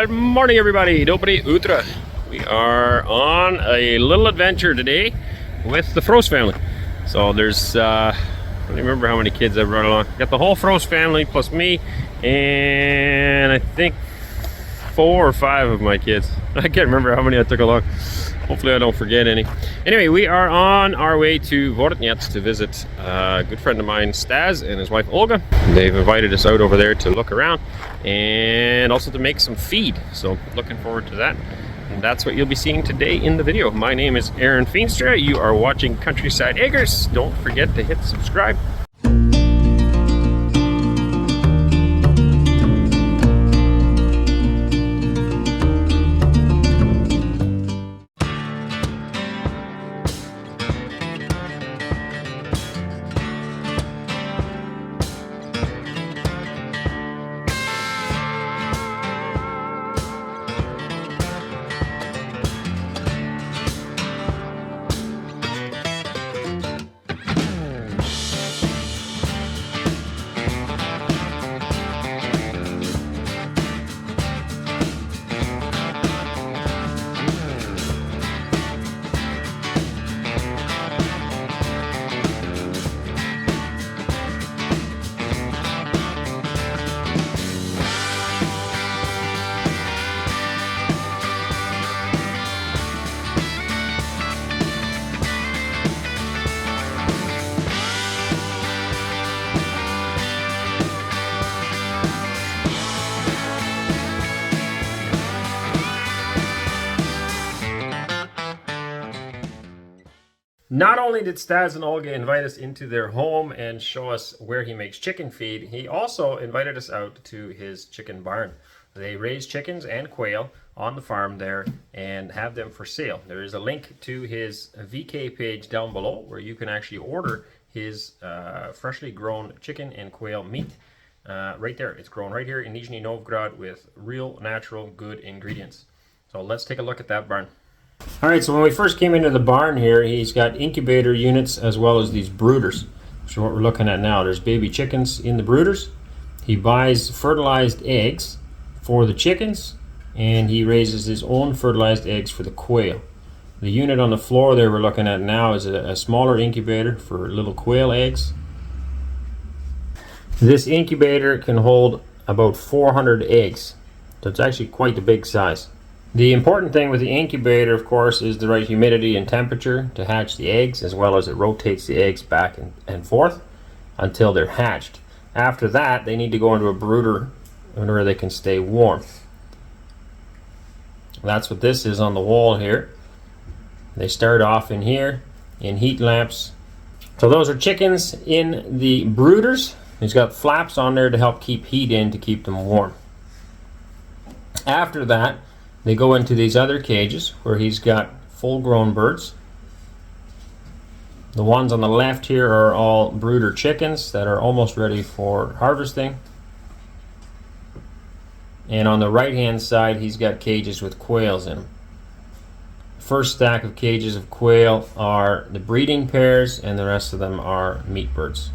Good morning, everybody. Dobry Utra. We are on a little adventure today with the Frost family. So there's, I don't remember how many kids I've brought along. Got the whole Frost family plus me, and I think 4 or 5 of my kids. I can't remember how many I took along. Hopefully I don't forget any. Anyway, we are on our way to Pожертвовать to visit a good friend of mine, Stas, and his wife Olga. They've invited us out over there to look around and also to make some feed. So looking forward to that. And that's what you'll be seeing today in the video. My name is Arend Sbera. You are watching Countryside Acres. Don't forget to hit subscribe. Not only did Stas and Olga invite us into their home and show us where he makes chicken feed, he also invited us out to his chicken barn. They raise chickens and quail on the farm there and have them for sale. There is a link to his VK page down below where you can actually order his freshly grown chicken and quail meat. Right there, it's grown right here in Nizhny Novgorod with real, natural, good ingredients. So let's take a look at that barn. Alright, so when we first came into the barn here, he's got incubator units as well as these brooders. So what we're looking at now, there's baby chickens in the brooders. He buys fertilized eggs for the chickens, and he raises his own fertilized eggs for the quail. The unit on the floor there we're looking at now is a smaller incubator for little quail eggs. This incubator can hold about 400 eggs, so it's actually quite a big size. The important thing with the incubator, of course, is the right humidity and temperature to hatch the eggs, as well as it rotates the eggs back and forth until they're hatched. After that, they need to go into a brooder where they can stay warm. That's what this is on the wall here. They start off in here in heat lamps. So those are chickens in the brooders. He's got flaps on there to help keep heat in to keep them warm. After that, they go into these other cages where he's got full-grown birds. The ones on the left here are all brooder chickens that are almost ready for harvesting. And on the right-hand side, he's got cages with quails in them. The first stack of cages of quail are the breeding pairs, and the rest of them are meat birds.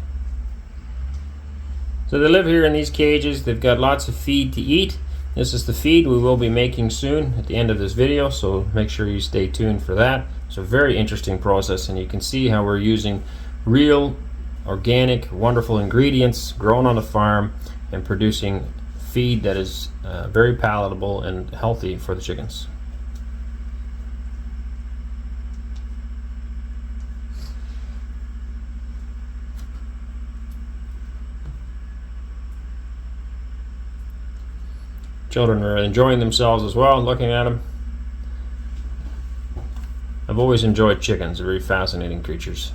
So they live here in these cages. They've got lots of feed to eat. This is the feed we will be making soon at the end of this video, so make sure you stay tuned for that. It's a very interesting process, and you can see how we're using real, organic, wonderful ingredients grown on the farm and producing feed that is very palatable and healthy for the chickens. Children are enjoying themselves as well, looking at them. I've always enjoyed chickens, they're very fascinating creatures.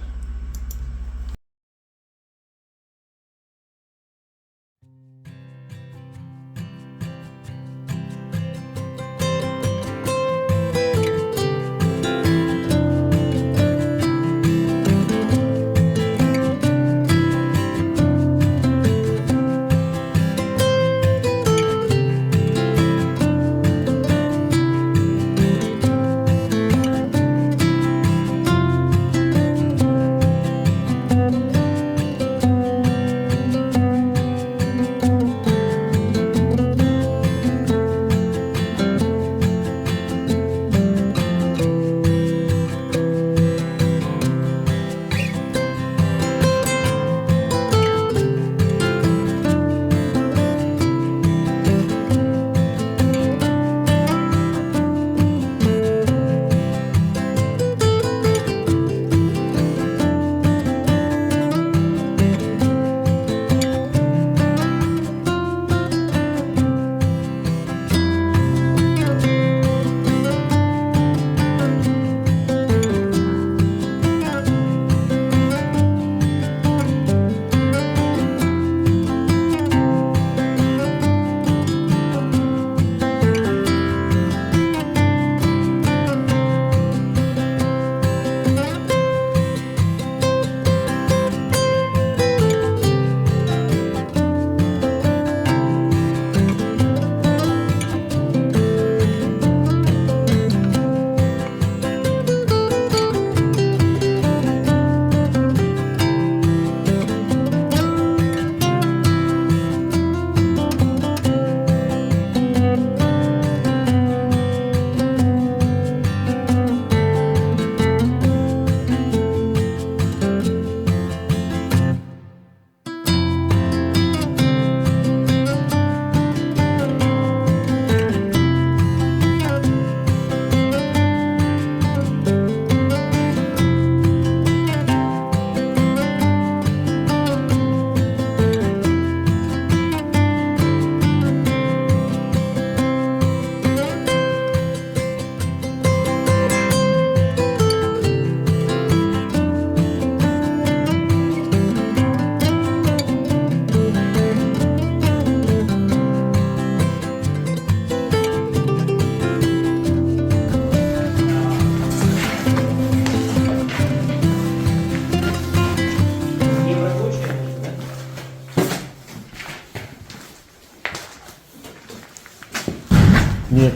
Yeah.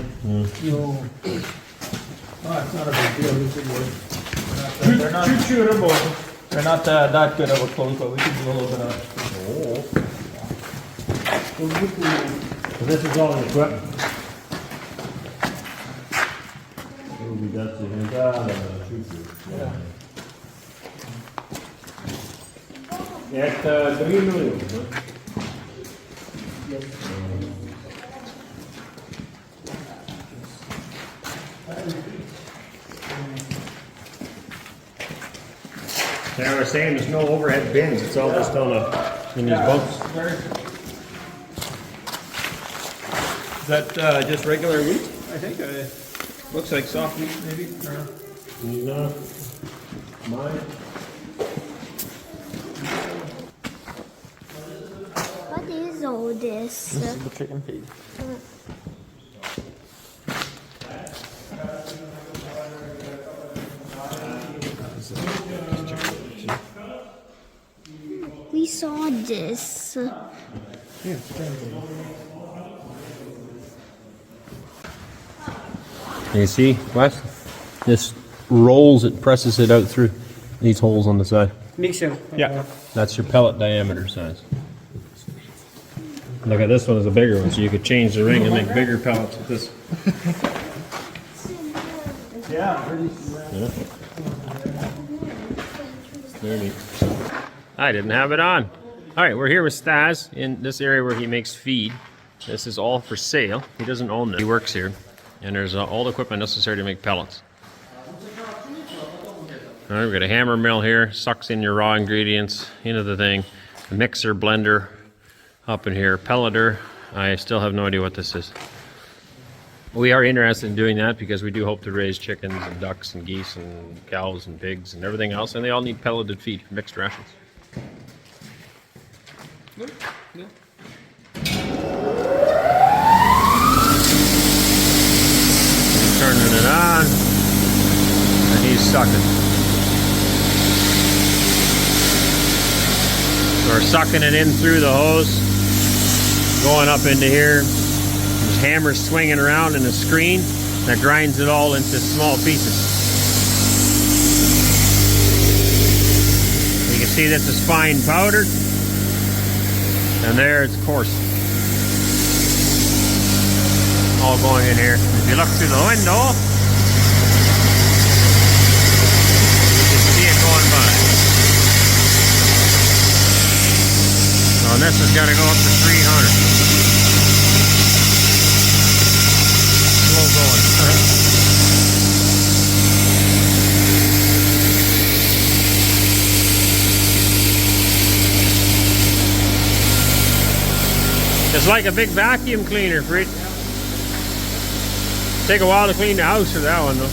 You, oh, it's not a big deal. We could work. They're not that good of a close, but we could do a little bit of. So this is all the equipment. At 3 million. And I was saying there's no overhead bins, it's all just on in these bunks. Is that just regular wheat? I think looks like soft wheat, maybe. No, mine. What is all this? This is the chicken feed. We saw this. You see, Wes? This rolls it, presses it out through these holes on the side. Mixer. Yeah. That's your pellet diameter size. Look at this one is a bigger one, so you could change the ring and make bigger pellets with this. Yeah. Very neat. I didn't have it on. All right, we're here with Stas in this area where he makes feed. This is all for sale. He doesn't own it. He works here. And there's all the equipment necessary to make pellets. All right, we've got a hammer mill here, sucks in your raw ingredients into the thing. A mixer, blender up in here, pelleter. I still have no idea what this is. We are interested in doing that because we do hope to raise chickens and ducks and geese and cows and pigs and everything else, and they all need pelleted feed, mixed rations. Turning it on, and he's sucking. We're sucking it in through the hose, going up into here. There's hammers swinging around in a screen that grinds it all into small pieces. You can see this is fine powdered, and there it's coarse. All going in here. If you look through the window, you can see it going by. So this is going to go up to 300. Slow going. It's like a big vacuum cleaner, Fred. Take a while to clean the house for that one though.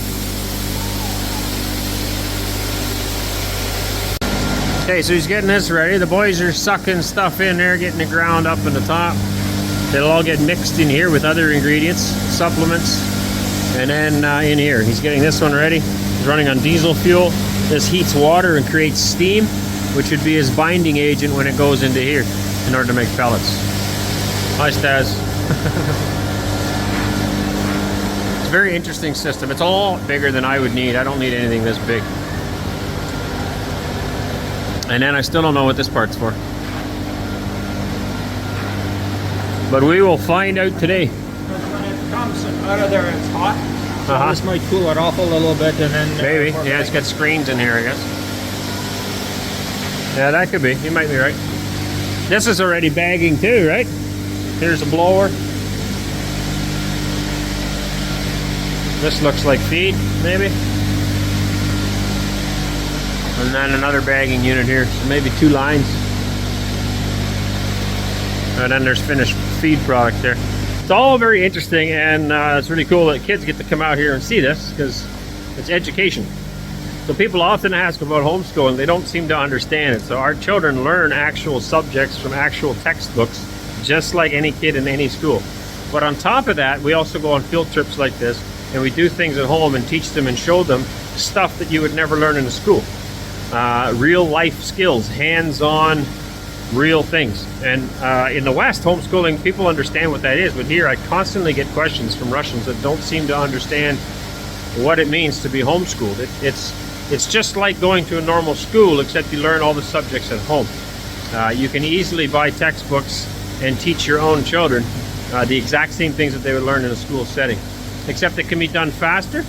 Okay, so he's getting this ready. The boys are sucking stuff in there, getting it ground up in the top. It'll all get mixed in here with other ingredients, supplements, and then in here. He's getting this one ready. He's running on diesel fuel. This heats water and creates steam, which would be his binding agent when it goes into here in order to make pellets. Hi, Stas. Very interesting system. It's a lot bigger than I would need. I don't need anything this big. And then I still don't know what this part's for. But we will find out today. When it comes out of there, it's hot. So this might cool it off a little bit, and then maybe. Yeah, it's got screens in here, I guess. Yeah, that could be. You might be right. This is already bagging too, right? Here's a blower. This looks like feed, maybe. And then another bagging unit here, so maybe 2 lines. And then there's finished feed product there. It's all very interesting, and it's really cool that kids get to come out here and see this, because it's education. So people often ask about homeschooling, they don't seem to understand it. So our children learn actual subjects from actual textbooks, just like any kid in any school. But on top of that, we also go on field trips like this, and we do things at home and teach them and show them stuff that you would never learn in a school. Real life skills, hands-on real things. And in the West, homeschooling, people understand what that is, but here I constantly get questions from Russians that don't seem to understand what it means to be homeschooled. It's just like going to a normal school, except you learn all the subjects at home. You can easily buy textbooks and teach your own children the exact same things that they would learn in a school setting, except it can be done faster,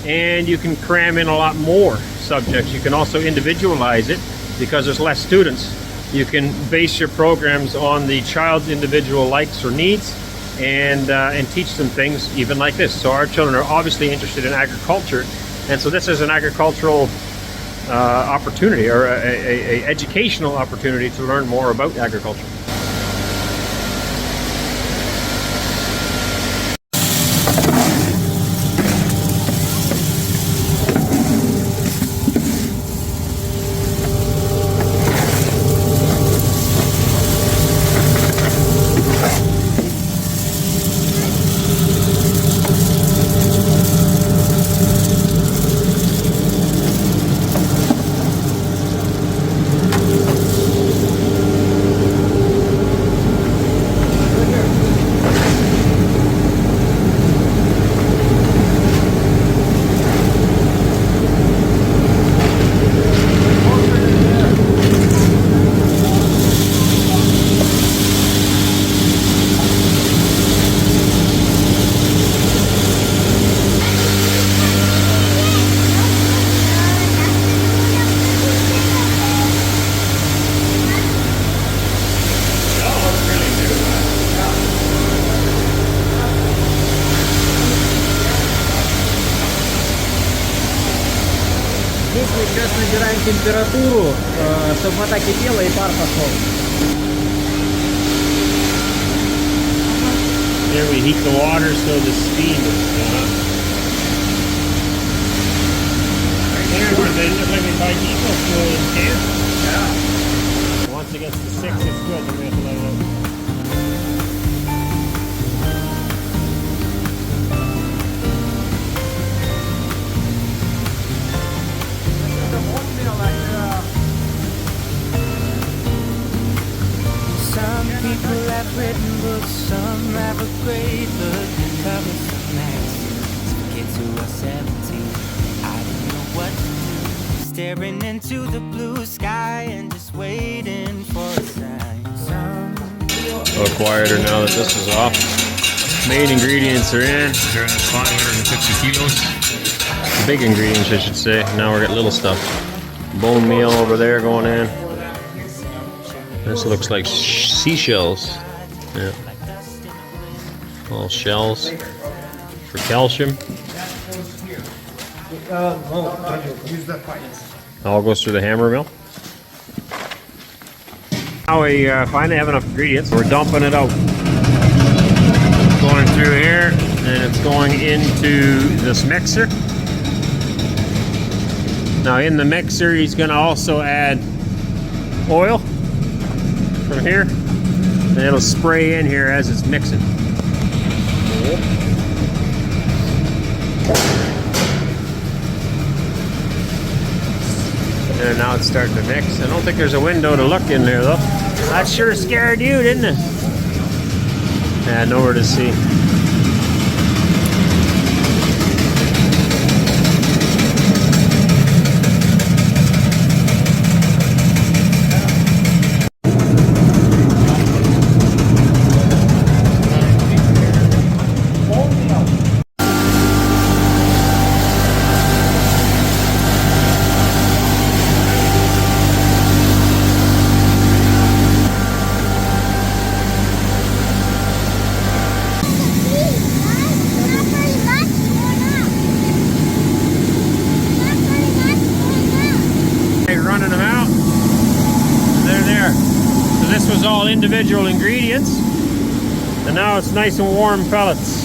and you can cram in a lot more subjects. You can also individualize it because there's less students. You can base your programs on the child's individual likes or needs, and teach them things even like this. So our children are obviously interested in agriculture, and so this is an agricultural opportunity, or a educational opportunity to learn more about agriculture. Здесь мы сейчас набираем температуру, чтобы вода кипела и пар пошел. Here we heat the water so the steam is right here where they look like they buy diesel fuel in cans. Yeah. Once it gets to 6, it's good, then we have to let it out. Some people have written books, some have a great book, cover some magazines. Kids who are 17, I don't know what to do. Staring into the blue sky and just waiting for a sign. A little quieter now that this is off. Main ingredients are in. They're at 550 kilos. Big ingredients, I should say. Now we're getting little stuff. Bone meal over there going in. This looks like seashells. Yeah. Little shells for calcium. All goes through the hammer mill. Now we finally have enough ingredients. We're dumping it out. Going through here, and it's going into this mixer. Now in the mixer, he's going to also add oil from here, and it'll spray in here as it's mixing. And now it's starting to mix. I don't think there's a window to look in there though. That sure scared you, didn't it? Yeah, nowhere to see. Running them out. They're there. So this was all individual ingredients, and now it's nice and warm pellets.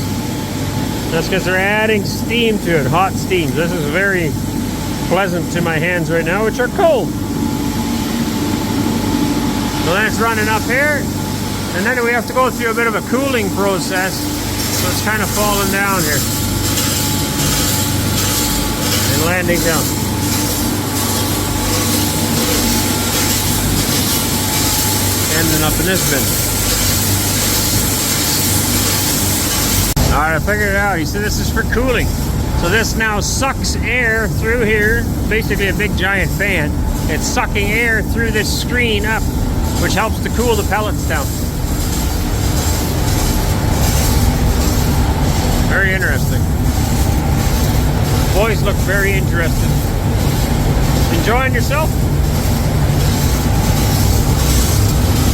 That's because they're adding steam to it, hot steam. This is very pleasant to my hands right now, which are cold. So then it's running up here, and then we have to go through a bit of a cooling process, so it's kind of falling down here and landing down. ending up in this bin. Alright, I figured it out. He said this is for cooling. So this now sucks air through here, basically a big giant fan. It's sucking air through this screen up, which helps to cool the pellets down. Very interesting. Boys look very interested. Enjoying yourself?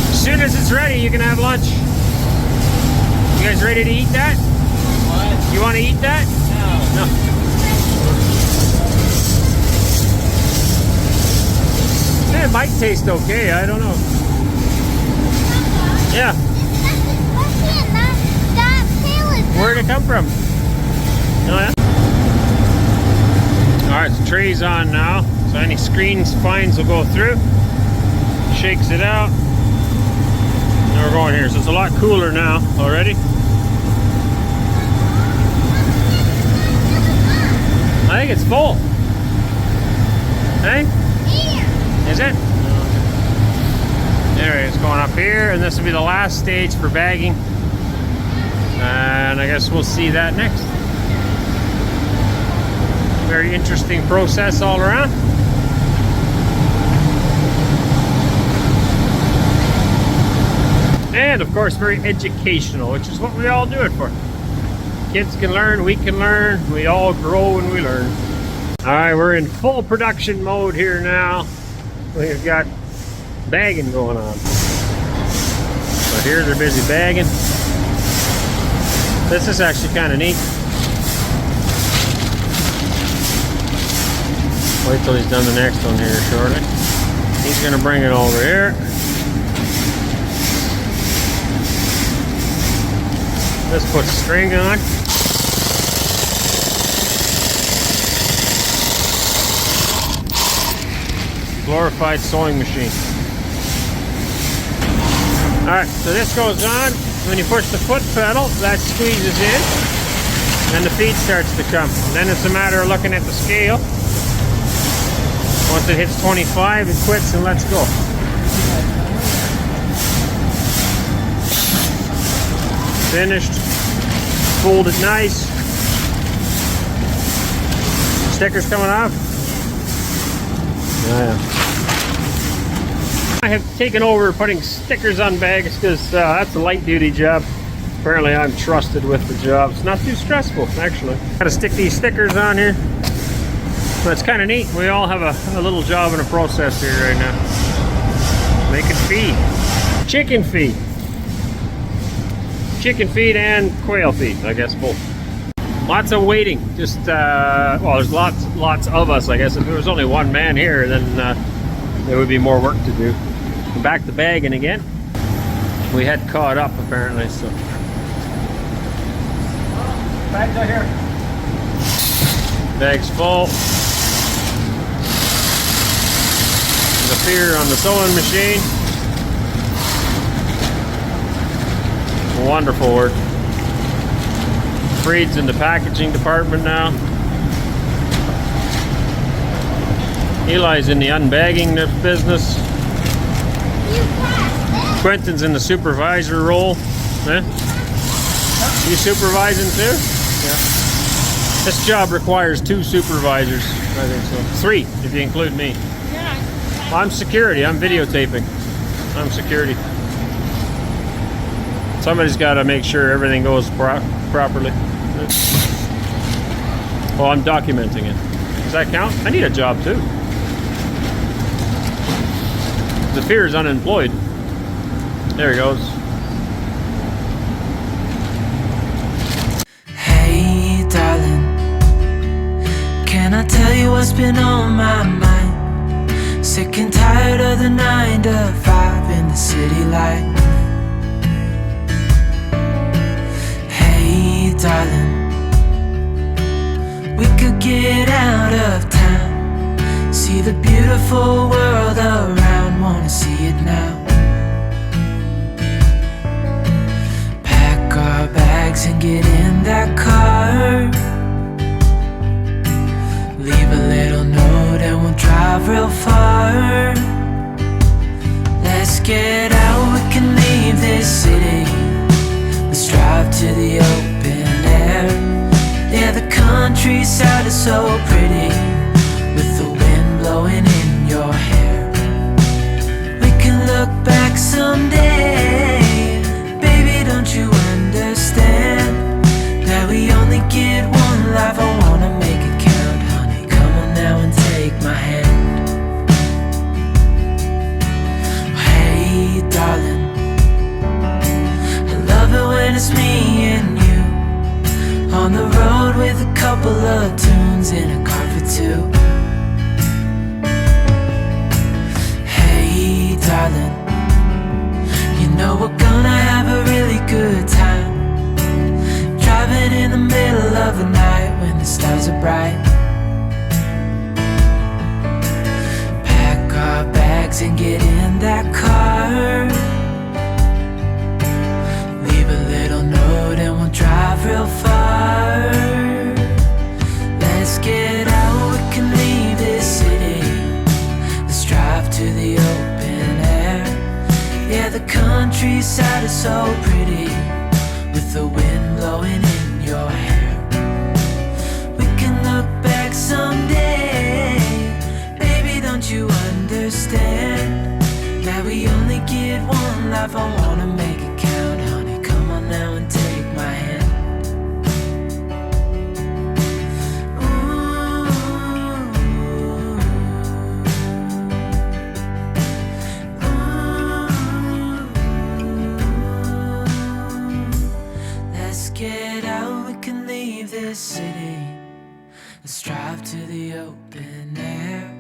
As soon as it's ready, you can have lunch. You guys ready to eat that? What? You want to eat that? No. It might taste okay, I don't know. Yeah. Where'd it come from? Oh, yeah? Alright, so tray's on now. So any screens fines will go through. Shakes it out. Now we're going here. So it's a lot cooler now already. I think it's full. Hey? Is it? There it's going up here, and this will be the last stage for bagging. And I guess we'll see that next. Very interesting process all around. And of course very educational, which is what we all do it for. Kids can learn, we can learn, we all grow and we learn. Alright, we're in full production mode here now. We've got bagging going on. So here they're busy bagging. This is actually kind of neat. Wait till he's done the next one here shortly. He's going to bring it over here. Let's put string on. Glorified sewing machine. Alright, so this goes on. When you push the foot pedal, that squeezes in, and the feed starts to come. And then it's a matter of looking at the scale. Once it hits 25, it quits and lets go. Finished. Fold it nice. Stickers coming off. Yeah. I have taken over putting stickers on bags because that's a light duty job. Apparently I'm trusted with the job. It's not too stressful, actually. Got to stick these stickers on here. But it's kind of neat. We all have a little job and a process here right now. Making feed. Chicken feed. Chicken feed and quail feed, I guess both. Lots of waiting. Just, well, there's lots of us, I guess. If there was only one man here, then there would be more work to do. Back to bagging again. We had caught up apparently, so. Bags out here. Bags full. The fear on the sewing machine. Wonderful work. Freed's in the packaging department now. Eli's in the unbagging business. Quentin's in the supervisor role. Eh? You supervising too? Yeah. This job requires 2 supervisors, I think so. 3, if you include me. Well, I'm security. I'm videotaping. I'm security. Somebody's got to make sure everything goes properly. Well, I'm documenting it. Does that count? I need a job too. The fear is unemployed. There he goes. Hey, darling, can I tell you what's been on my mind? Sick and tired of the 9 to 5 in the city life. Hey, darling, we could get out of town, see the beautiful world around, wanna see it now. Pack our bags and get in that car, leave a little note and we'll drive real far. Let's get out. countryside is so pretty, with the wind blowing in your hair. We can look back someday, baby, don't you understand that we only get one life? I wanna make it count, honey, come on now and take my hand. Hey darling, I love it when it's me and you on the road with a couple of tunes in a car for two. Hey darling, you know we're gonna have a really good time, driving in the middle of the night when the stars are bright. Pack our bags and get in that car, leave a little note and we'll drive real far. Let's get out, we can leave this city, let's drive to the open air. Yeah, the countryside is so pretty, with the wind blowing in your hair. We can look back someday, baby, don't you understand that we only get one life? I wanna make it count, honey, come on now and take my hand. Let's get out, we can leave this city, let's drive to the open air.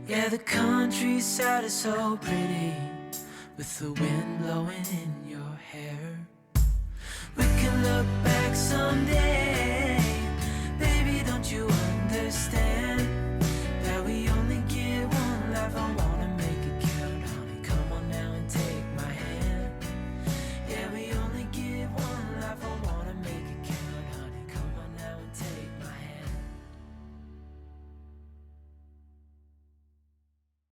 Yeah, the countryside is so pretty, with the wind blowing in your hair. We can look back someday, baby, don't you understand